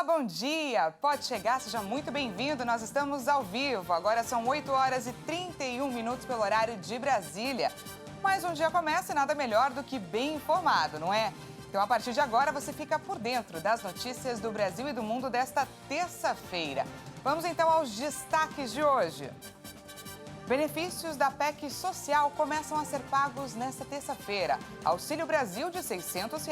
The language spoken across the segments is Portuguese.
bom dia! Pode chegar, seja muito bem-vindo. Nós estamos ao vivo. Agora são 8 horas e 31 minutos pelo horário de Brasília. Mais um dia começa e nada melhor do que bem informado, não é? Então, a partir de agora, você fica por dentro das notícias do Brasil e do mundo desta terça-feira. Vamos então aos destaques de hoje. Benefícios da PEC social começam a ser pagos nesta terça-feira. Auxílio Brasil de R$ 600,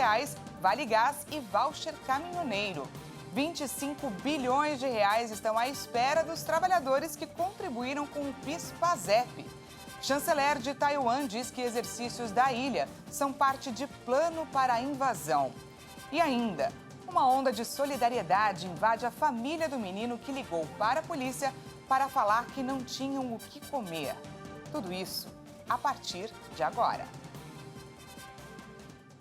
Vale Gás e voucher caminhoneiro. 25 bilhões de reais estão à espera dos trabalhadores que contribuíram com o PIS/PASEP. Chanceler de Taiwan diz que exercícios da ilha são parte de plano para a invasão. E ainda, uma onda de solidariedade invade a família do menino que ligou para a polícia para falar que não tinham o que comer. Tudo isso a partir de agora.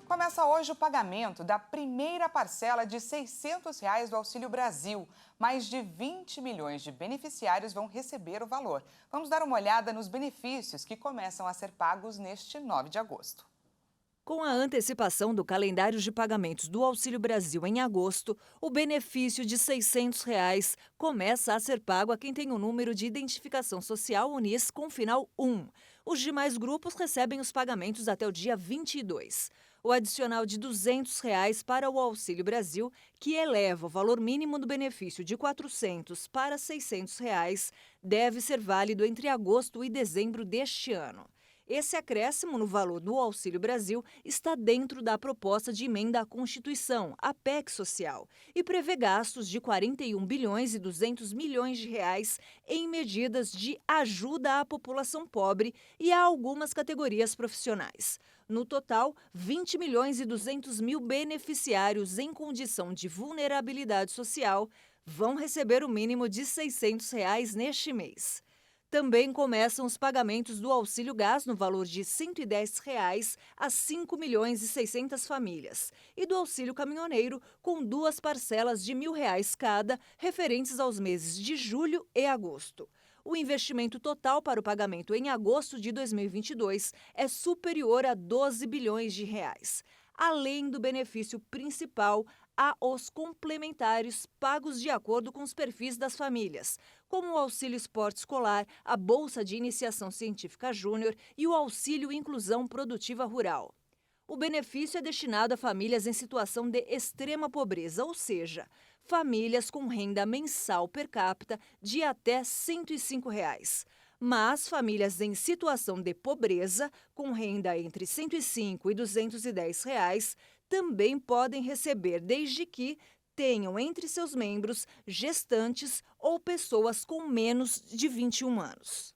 Começa hoje o pagamento da primeira parcela de R$ 600 do Auxílio Brasil. Mais de 20 milhões de beneficiários vão receber o valor. Vamos dar uma olhada nos benefícios que começam a ser pagos neste 9 de agosto. Com a antecipação do calendário de pagamentos do Auxílio Brasil em agosto, o benefício de R$ 600 começa a ser pago a quem tem o número de identificação social UNIS com final 1. Os demais grupos recebem os pagamentos até o dia 22. O adicional de R$ 200 para o Auxílio Brasil, que eleva o valor mínimo do benefício de R$ 400 para R$ 600, deve ser válido entre agosto e dezembro deste ano. Esse acréscimo no valor do Auxílio Brasil está dentro da proposta de emenda à Constituição, a PEC social, e prevê gastos de 41 bilhões e 200 milhões de reais em medidas de ajuda à população pobre e a algumas categorias profissionais. No total, 20 milhões e 200 mil beneficiários em condição de vulnerabilidade social vão receber o mínimo de R$ 600 neste mês. Também começam os pagamentos do Auxílio Gás no valor de R$ 110 a 5 milhões e 600 famílias e do Auxílio Caminhoneiro com 2 parcelas de R$ 1.000 cada, referentes aos meses de julho e agosto. O investimento total para o pagamento em agosto de 2022 é superior a 12 bilhões de reais. Além do benefício principal, há os complementares pagos de acordo com os perfis das famílias, como o Auxílio Esporte Escolar, a Bolsa de Iniciação Científica Júnior e o Auxílio Inclusão Produtiva Rural. O benefício é destinado a famílias em situação de extrema pobreza, ou seja, famílias com renda mensal per capita de até R$ 105. Mas famílias em situação de pobreza, com renda entre R$ 105 e R$ 210, também podem receber, desde que tenham entre seus membros gestantes ou pessoas com menos de 21 anos.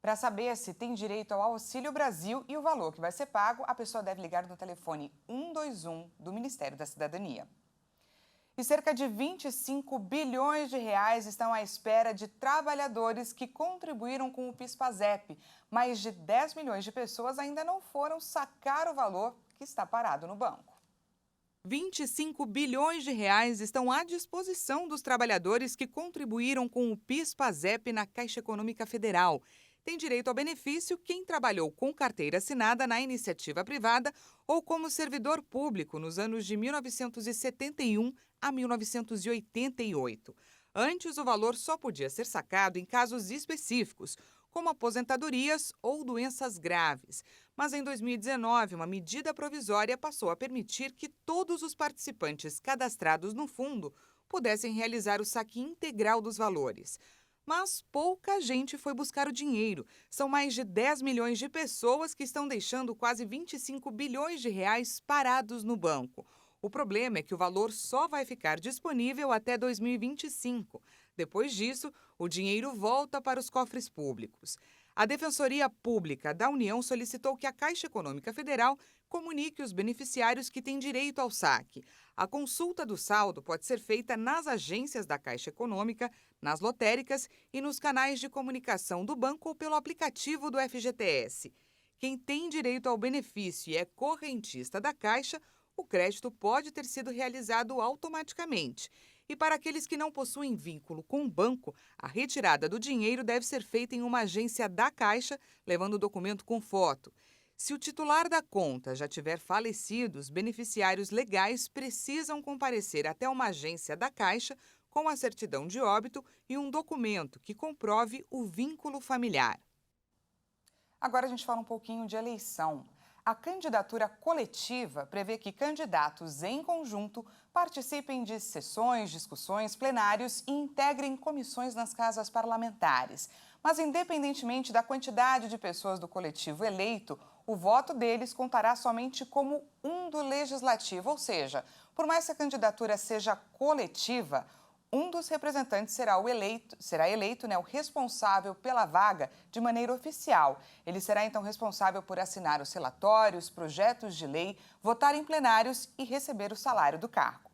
Para saber se tem direito ao Auxílio Brasil e o valor que vai ser pago, a pessoa deve ligar no telefone 121 do Ministério da Cidadania. E cerca de 25 bilhões de reais estão à espera de trabalhadores que contribuíram com o PIS/PASEP. Mais de 10 milhões de pessoas ainda não foram sacar o valor que está parado no banco. 25 bilhões de reais estão à disposição dos trabalhadores que contribuíram com o PIS/PASEP na Caixa Econômica Federal. Tem direito ao benefício quem trabalhou com carteira assinada na iniciativa privada ou como servidor público nos anos de 1971 a 1988. Antes, o valor só podia ser sacado em casos específicos, como aposentadorias ou doenças graves. Mas em 2019, uma medida provisória passou a permitir que todos os participantes cadastrados no fundo pudessem realizar o saque integral dos valores. Mas pouca gente foi buscar o dinheiro. São mais de 10 milhões de pessoas que estão deixando quase 25 bilhões de reais parados no banco. O problema é que o valor só vai ficar disponível até 2025. Depois disso, o dinheiro volta para os cofres públicos. A Defensoria Pública da União solicitou que a Caixa Econômica Federal comunique os beneficiários que têm direito ao saque. A consulta do saldo pode ser feita nas agências da Caixa Econômica, nas lotéricas e nos canais de comunicação do banco ou pelo aplicativo do FGTS. Quem tem direito ao benefício e é correntista da Caixa, o crédito pode ter sido realizado automaticamente. E para aqueles que não possuem vínculo com o banco, a retirada do dinheiro deve ser feita em uma agência da Caixa, levando o documento com foto. Se o titular da conta já tiver falecido, os beneficiários legais precisam comparecer até uma agência da Caixa com a certidão de óbito e um documento que comprove o vínculo familiar. Agora a gente fala um pouquinho de eleição. A candidatura coletiva prevê que candidatos em conjunto participem de sessões, discussões, plenários e integrem comissões nas casas parlamentares. Mas, independentemente da quantidade de pessoas do coletivo eleito, o voto deles contará somente como um do legislativo, ou seja, por mais que a candidatura seja coletiva, um dos representantes será eleito, o responsável pela vaga de maneira oficial. Ele será, então, responsável por assinar os relatórios, projetos de lei, votar em plenários e receber o salário do cargo.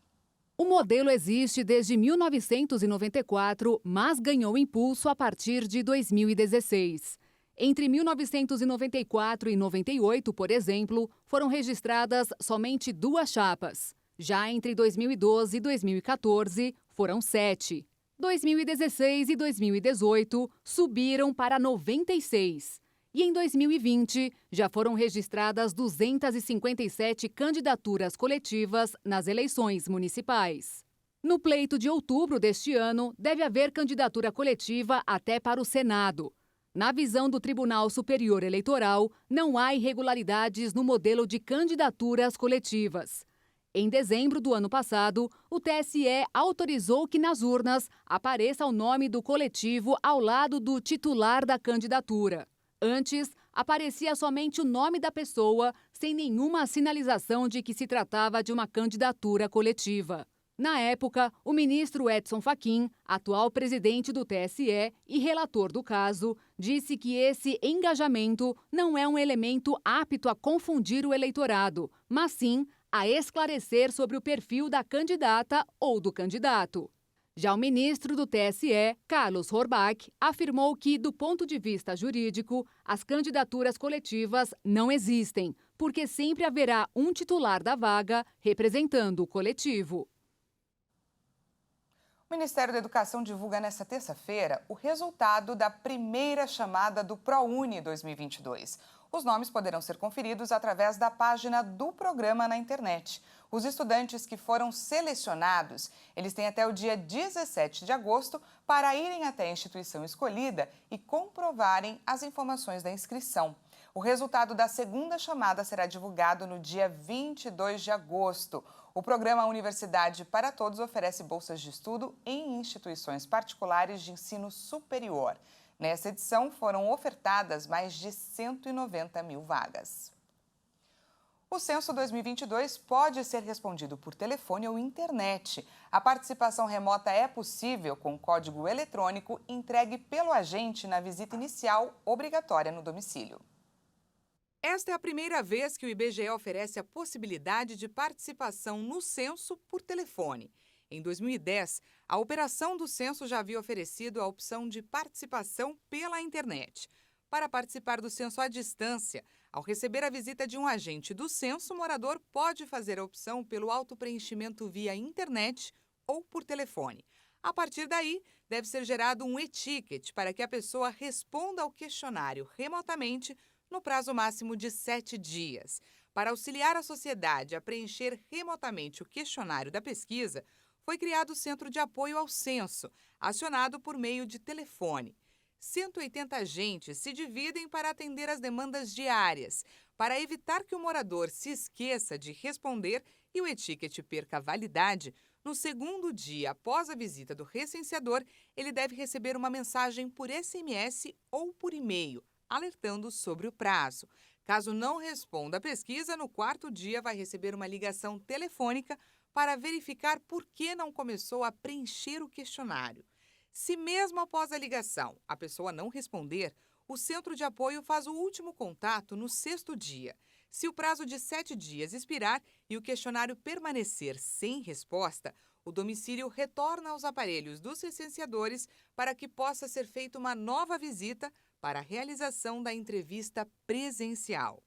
O modelo existe desde 1994, mas ganhou impulso a partir de 2016. Entre 1994 e 98, por exemplo, foram registradas somente 2 chapas. Já entre 2012 e 2014, foram 7. 2016 e 2018 subiram para 96. E em 2020, já foram registradas 257 candidaturas coletivas nas eleições municipais. No pleito de outubro deste ano, deve haver candidatura coletiva até para o Senado. Na visão do Tribunal Superior Eleitoral, não há irregularidades no modelo de candidaturas coletivas. Em dezembro do ano passado, o TSE autorizou que nas urnas apareça o nome do coletivo ao lado do titular da candidatura. Antes, aparecia somente o nome da pessoa, sem nenhuma sinalização de que se tratava de uma candidatura coletiva. Na época, o ministro Edson Fachin, atual presidente do TSE e relator do caso, disse que esse engajamento não é um elemento apto a confundir o eleitorado, mas sim a esclarecer sobre o perfil da candidata ou do candidato. Já o ministro do TSE, Carlos Horbach, afirmou que, do ponto de vista jurídico, as candidaturas coletivas não existem, porque sempre haverá um titular da vaga representando o coletivo. O Ministério da Educação divulga nesta terça-feira o resultado da primeira chamada do ProUni 2022. Os nomes poderão ser conferidos através da página do programa na internet. Os estudantes que foram selecionados, eles têm até o dia 17 de agosto para irem até a instituição escolhida e comprovarem as informações da inscrição. O resultado da segunda chamada será divulgado no dia 22 de agosto. O programa Universidade para Todos oferece bolsas de estudo em instituições particulares de ensino superior. Nessa edição, foram ofertadas mais de 190 mil vagas. O Censo 2022 pode ser respondido por telefone ou internet. A participação remota é possível com código eletrônico entregue pelo agente na visita inicial obrigatória no domicílio. Esta é a primeira vez que o IBGE oferece a possibilidade de participação no censo por telefone. Em 2010, a operação do censo já havia oferecido a opção de participação pela internet. Para participar do censo à distância, ao receber a visita de um agente do censo, o morador pode fazer a opção pelo autopreenchimento via internet ou por telefone. A partir daí, deve ser gerado um e-ticket para que a pessoa responda ao questionário remotamente no prazo máximo de 7 dias. Para auxiliar a sociedade a preencher remotamente o questionário da pesquisa, foi criado o Centro de Apoio ao Censo, acionado por meio de telefone. 180 agentes se dividem para atender às demandas diárias, para evitar que o morador se esqueça de responder e o e-ticket perca validade. No segundo dia após a visita do recenseador, ele deve receber uma mensagem por SMS ou por e-mail, alertando sobre o prazo. Caso não responda a pesquisa, no quarto dia vai receber uma ligação telefônica para verificar por que não começou a preencher o questionário. Se mesmo após a ligação a pessoa não responder, o Centro de Apoio faz o último contato no sexto dia. Se o prazo de 7 dias expirar e o questionário permanecer sem resposta, o domicílio retorna aos aparelhos dos recenseadores para que possa ser feita uma nova visita para a realização da entrevista presencial.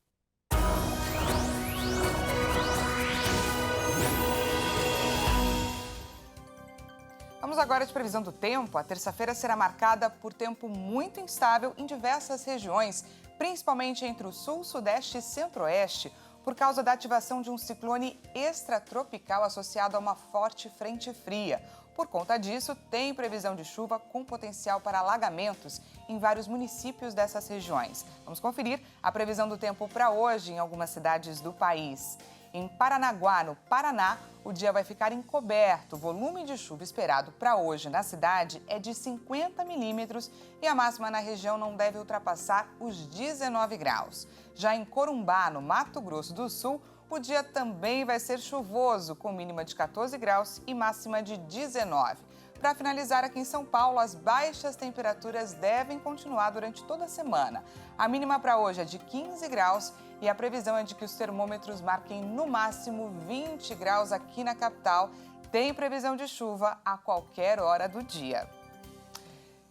Vamos agora de previsão do tempo. A terça-feira será marcada por tempo muito instável em diversas regiões, principalmente entre o sul, sudeste e centro-oeste, por causa da ativação de um ciclone extratropical associado a uma forte frente fria. Por conta disso, tem previsão de chuva com potencial para alagamentos em vários municípios dessas regiões. Vamos conferir a previsão do tempo para hoje em algumas cidades do país. Em Paranaguá, no Paraná, o dia vai ficar encoberto. O volume de chuva esperado para hoje na cidade é de 50 milímetros e a máxima na região não deve ultrapassar os 19 graus. Já em Corumbá, no Mato Grosso do Sul, o dia também vai ser chuvoso, com mínima de 14 graus e máxima de 19. Para finalizar, aqui em São Paulo, as baixas temperaturas devem continuar durante toda a semana. A mínima para hoje é de 15 graus e a previsão é de que os termômetros marquem no máximo 20 graus aqui na capital. Tem previsão de chuva a qualquer hora do dia.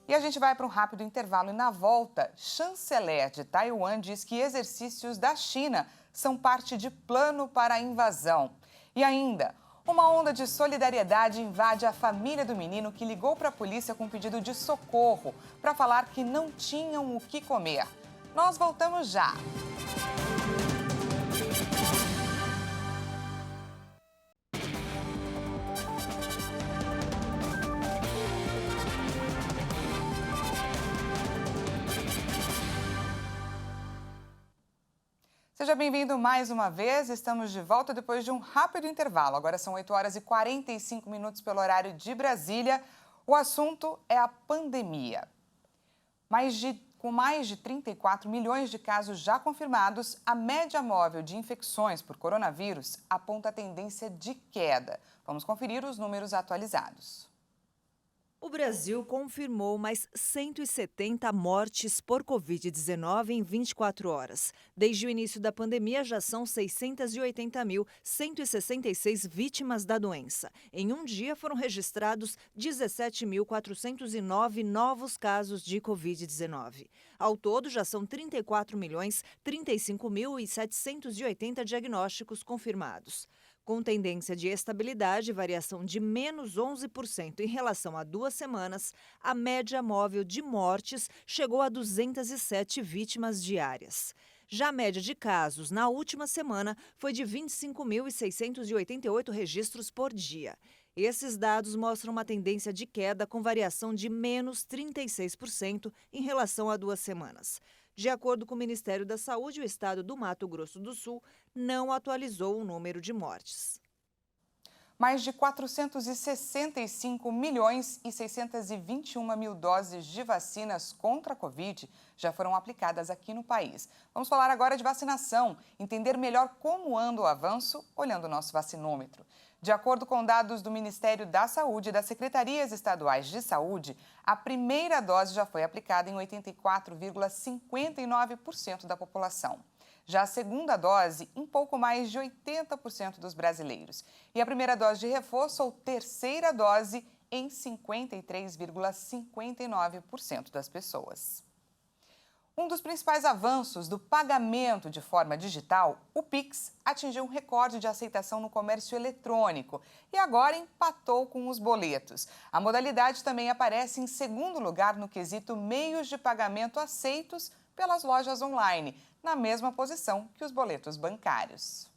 E a gente vai para um rápido intervalo e na volta, chanceler de Taiwan diz que exercícios da China são parte de plano para a invasão. E ainda, uma onda de solidariedade invade a família do menino que ligou para a polícia com pedido de socorro para falar que não tinham o que comer. Nós voltamos já. Seja bem-vindo mais uma vez, estamos de volta depois de um rápido intervalo. Agora são 8 horas e 45 minutos pelo horário de Brasília. O assunto é a pandemia. Com mais de 34 milhões de casos já confirmados, a média móvel de infecções por coronavírus aponta a tendência de queda. Vamos conferir os números atualizados. O Brasil confirmou mais 170 mortes por Covid-19 em 24 horas. Desde o início da pandemia, já são 680.166 vítimas da doença. Em um dia, foram registrados 17.409 novos casos de Covid-19. Ao todo, já são 34.035.780 diagnósticos confirmados. Com tendência de estabilidade e variação de menos 11% em relação a 2 semanas, a média móvel de mortes chegou a 207 vítimas diárias. Já a média de casos na última semana foi de 25.688 registros por dia. Esses dados mostram uma tendência de queda com variação de menos 36% em relação a 2 semanas. De acordo com o Ministério da Saúde, o estado do Mato Grosso do Sul não atualizou o número de mortes. Mais de 465 milhões e 621 mil doses de vacinas contra a Covid já foram aplicadas aqui no país. Vamos falar agora de vacinação, entender melhor como anda o avanço, olhando o nosso vacinômetro. De acordo com dados do Ministério da Saúde e das Secretarias Estaduais de Saúde, a primeira dose já foi aplicada em 84,59% da população. Já a segunda dose, em pouco mais de 80% dos brasileiros. E a primeira dose de reforço ou terceira dose, em 53,59% das pessoas. Um dos principais avanços do pagamento de forma digital, o Pix, atingiu um recorde de aceitação no comércio eletrônico e agora empatou com os boletos. A modalidade também aparece em segundo lugar no quesito meios de pagamento aceitos pelas lojas online, na mesma posição que os boletos bancários.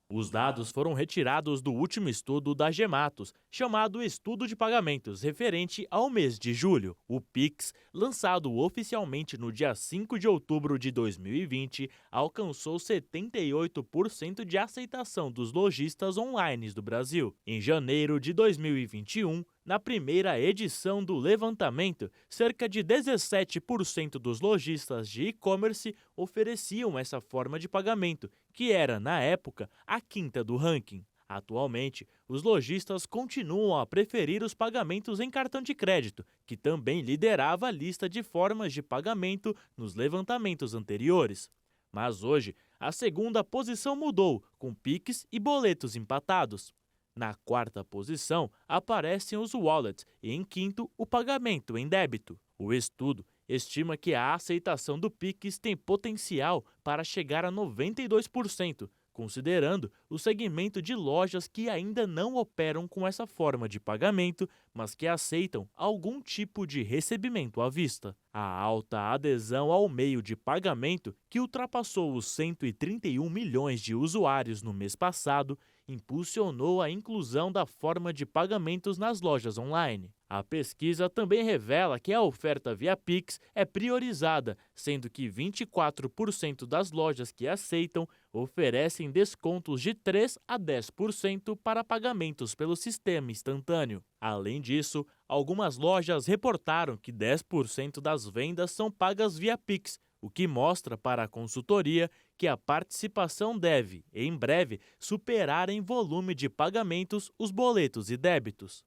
Os dados foram retirados do último estudo da Gematos, chamado Estudo de Pagamentos, referente ao mês de julho. O Pix, lançado oficialmente no dia 5 de outubro de 2020, alcançou 78% de aceitação dos lojistas online do Brasil. Em janeiro de 2021, na primeira edição do levantamento, cerca de 17% dos lojistas de e-commerce ofereciam essa forma de pagamento, que era, na época, a quinta do ranking. Atualmente, os lojistas continuam a preferir os pagamentos em cartão de crédito, que também liderava a lista de formas de pagamento nos levantamentos anteriores. Mas hoje, a segunda posição mudou, com Pix e boletos empatados. Na quarta posição, aparecem os wallets e, em quinto, o pagamento em débito. O estudo estima que a aceitação do Pix tem potencial para chegar a 92%, considerando o segmento de lojas que ainda não operam com essa forma de pagamento, mas que aceitam algum tipo de recebimento à vista. A alta adesão ao meio de pagamento, que ultrapassou os 131 milhões de usuários no mês passado, impulsionou a inclusão da forma de pagamentos nas lojas online. A pesquisa também revela que a oferta via Pix é priorizada, sendo que 24% das lojas que aceitam oferecem descontos de 3 a 10% para pagamentos pelo sistema instantâneo. Além disso, algumas lojas reportaram que 10% das vendas são pagas via Pix, o que mostra para a consultoria que a participação deve, em breve, superar em volume de pagamentos os boletos e débitos.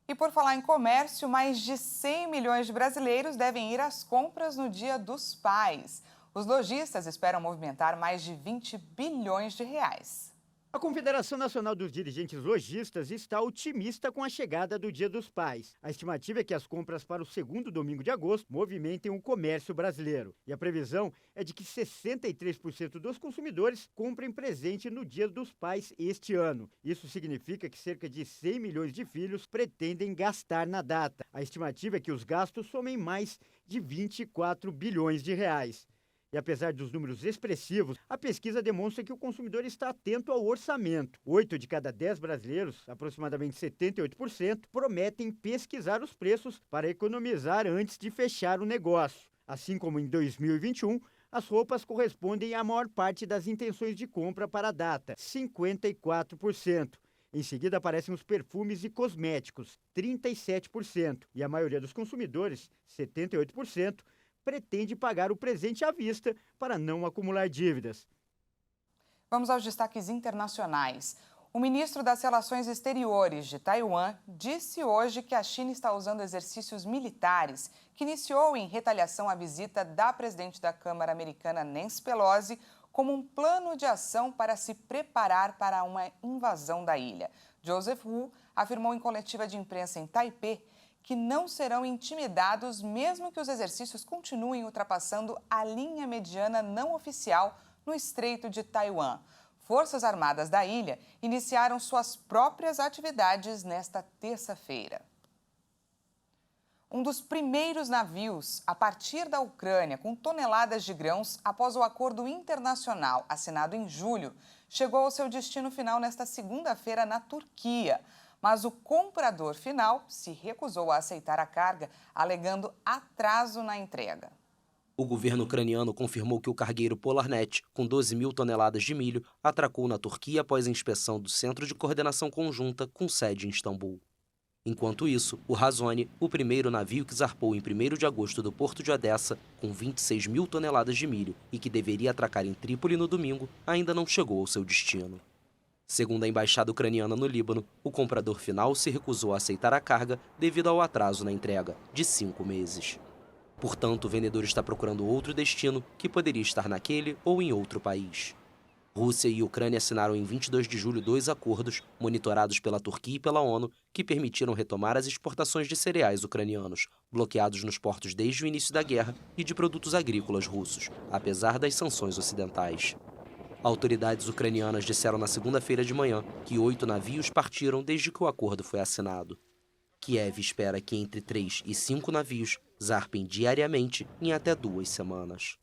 E por falar em comércio, mais de 100 milhões de brasileiros devem ir às compras no Dia dos Pais. Os lojistas esperam movimentar mais de 20 bilhões de reais. A Confederação Nacional dos Dirigentes Lojistas está otimista com a chegada do Dia dos Pais. A estimativa é que as compras para o segundo domingo de agosto movimentem o comércio brasileiro. E a previsão é de que 63% dos consumidores comprem presente no Dia dos Pais este ano. Isso significa que cerca de 100 milhões de filhos pretendem gastar na data. A estimativa é que os gastos somem mais de 24 bilhões de reais. E apesar dos números expressivos, a pesquisa demonstra que o consumidor está atento ao orçamento. 8 de cada 10 brasileiros, aproximadamente 78%, prometem pesquisar os preços para economizar antes de fechar o negócio. Assim como em 2021, as roupas correspondem à maior parte das intenções de compra para a data, 54%. Em seguida aparecem os perfumes e cosméticos, 37%. E a maioria dos consumidores, 78%, pretende pagar o presente à vista para não acumular dívidas. Vamos aos destaques internacionais. O ministro das Relações Exteriores de Taiwan disse hoje que a China está usando exercícios militares, que iniciou em retaliação à visita da presidente da Câmara Americana, Nancy Pelosi, como um plano de ação para se preparar para uma invasão da ilha. Joseph Wu afirmou em coletiva de imprensa em Taipei que não serão intimidados mesmo que os exercícios continuem ultrapassando a linha mediana não oficial no Estreito de Taiwan. Forças Armadas da ilha iniciaram suas próprias atividades nesta terça-feira. Um dos primeiros navios a partir da Ucrânia com toneladas de grãos após o acordo internacional assinado em julho chegou ao seu destino final nesta segunda-feira na Turquia. Mas o comprador final se recusou a aceitar a carga, alegando atraso na entrega. O governo ucraniano confirmou que o cargueiro Polarnet, com 12 mil toneladas de milho, atracou na Turquia após a inspeção do Centro de Coordenação Conjunta com sede em Istambul. Enquanto isso, o Razone, o primeiro navio que zarpou em 1º de agosto do porto de Odessa, com 26 mil toneladas de milho e que deveria atracar em Trípoli no domingo, ainda não chegou ao seu destino. Segundo a embaixada ucraniana no Líbano, o comprador final se recusou a aceitar a carga devido ao atraso na entrega, de 5 meses. Portanto, o vendedor está procurando outro destino que poderia estar naquele ou em outro país. Rússia e Ucrânia assinaram em 22 de julho 2 acordos, monitorados pela Turquia e pela ONU, que permitiram retomar as exportações de cereais ucranianos, bloqueados nos portos desde o início da guerra, e de produtos agrícolas russos, apesar das sanções ocidentais. Autoridades ucranianas disseram na segunda-feira de manhã que 8 navios partiram desde que o acordo foi assinado. Kiev espera que entre 3 e 5 navios zarpem diariamente em até 2 semanas.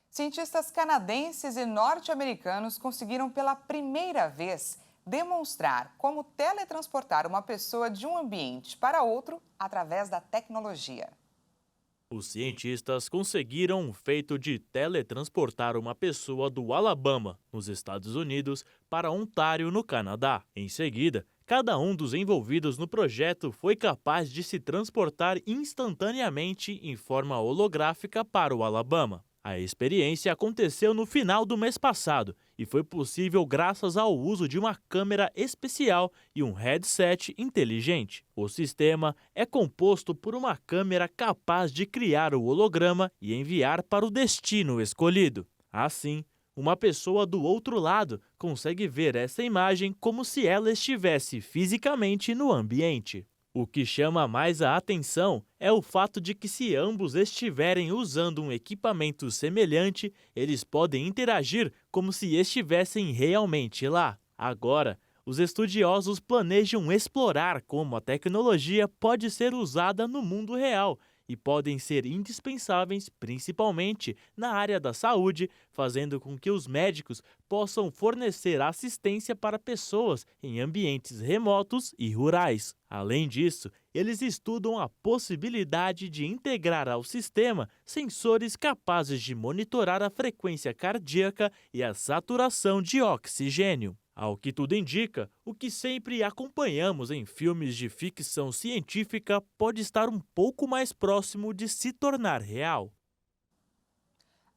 Cientistas canadenses e norte-americanos conseguiram pela primeira vez demonstrar como teletransportar uma pessoa de um ambiente para outro através da tecnologia. Os cientistas conseguiram um feito de teletransportar uma pessoa do Alabama, nos Estados Unidos, para Ontário, no Canadá. Em seguida, cada um dos envolvidos no projeto foi capaz de se transportar instantaneamente em forma holográfica para o Alabama. A experiência aconteceu no final do mês passado e foi possível graças ao uso de uma câmera especial e um headset inteligente. O sistema é composto por uma câmera capaz de criar o holograma e enviar para o destino escolhido. Assim, uma pessoa do outro lado consegue ver essa imagem como se ela estivesse fisicamente no ambiente. O que chama mais a atenção é o fato de que, se ambos estiverem usando um equipamento semelhante, eles podem interagir como se estivessem realmente lá. Agora, os estudiosos planejam explorar como a tecnologia pode ser usada no mundo real e podem ser indispensáveis, principalmente na área da saúde, fazendo com que os médicos possam fornecer assistência para pessoas em ambientes remotos e rurais. Além disso, eles estudam a possibilidade de integrar ao sistema sensores capazes de monitorar a frequência cardíaca e a saturação de oxigênio. Ao que tudo indica, o que sempre acompanhamos em filmes de ficção científica pode estar um pouco mais próximo de se tornar real.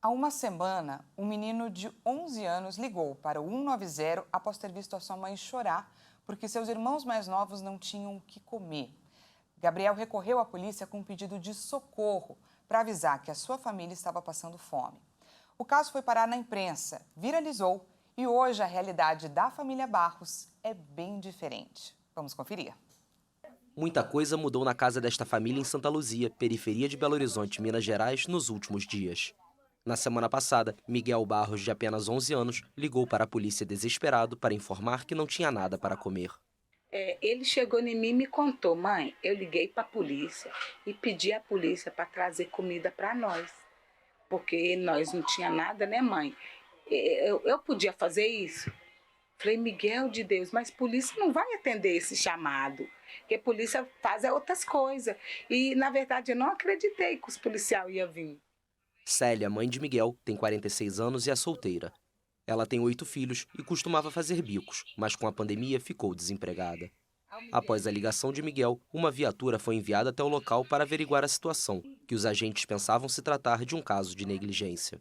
Há uma semana, um menino de 11 anos ligou para o 190 após ter visto a sua mãe chorar porque seus irmãos mais novos não tinham o que comer. Gabriel recorreu à polícia com um pedido de socorro para avisar que a sua família estava passando fome. O caso foi parar na imprensa, viralizou e hoje a realidade da família Barros é bem diferente. Vamos conferir. Muita coisa mudou na casa desta família em Santa Luzia, periferia de Belo Horizonte, Minas Gerais, nos últimos dias. Na semana passada, Miguel Barros, de apenas 11 anos, ligou para a polícia desesperado para informar que não tinha nada para comer. Ele chegou em mim e me contou: mãe, eu liguei para a polícia e pedi à polícia para trazer comida para nós, porque nós não tinha nada, né, mãe? Eu podia fazer isso? Falei: Miguel de Deus, mas polícia não vai atender esse chamado, porque a polícia faz outras coisas. E, na verdade, eu não acreditei que os policiais iam vir. Célia, mãe de Miguel, tem 46 anos e é solteira. Ela tem 8 filhos e costumava fazer bicos, mas com a pandemia ficou desempregada. Após a ligação de Miguel, uma viatura foi enviada até o local para averiguar a situação, que os agentes pensavam se tratar de um caso de negligência.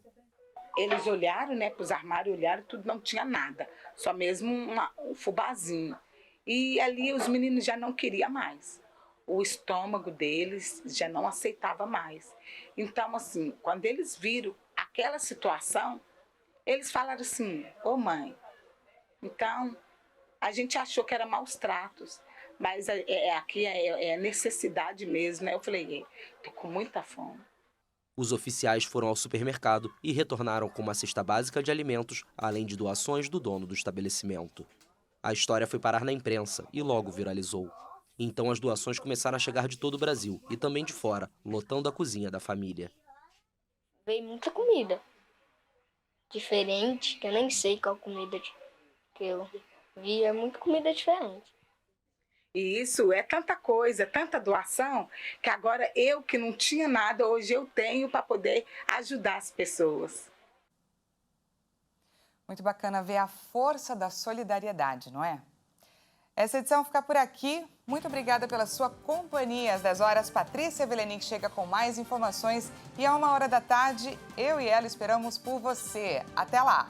Eles olharam, né, para os armários, olharam, tudo, não tinha nada, só mesmo um fubazinho. E ali os meninos já não queriam mais. O estômago deles já não aceitava mais. Então, assim, quando eles viram aquela situação, eles falaram assim: ô mãe, então a gente achou que era maus tratos, mas aqui é necessidade mesmo, né? Eu falei: tô com muita fome. Os oficiais foram ao supermercado e retornaram com uma cesta básica de alimentos, além de doações do dono do estabelecimento. A história foi parar na imprensa e logo viralizou. Então as doações começaram a chegar de todo o Brasil e também de fora, lotando a cozinha da família. Veio muita comida diferente, que eu nem sei qual comida que eu vi, é muita comida diferente. E isso é tanta coisa, tanta doação, que agora eu que não tinha nada, hoje eu tenho para poder ajudar as pessoas. Muito bacana ver a força da solidariedade, não é? Essa edição fica por aqui. Muito obrigada pela sua companhia. Às 10 horas, Patrícia Velenic chega com mais informações. E à 1h da tarde, eu e ela esperamos por você. Até lá!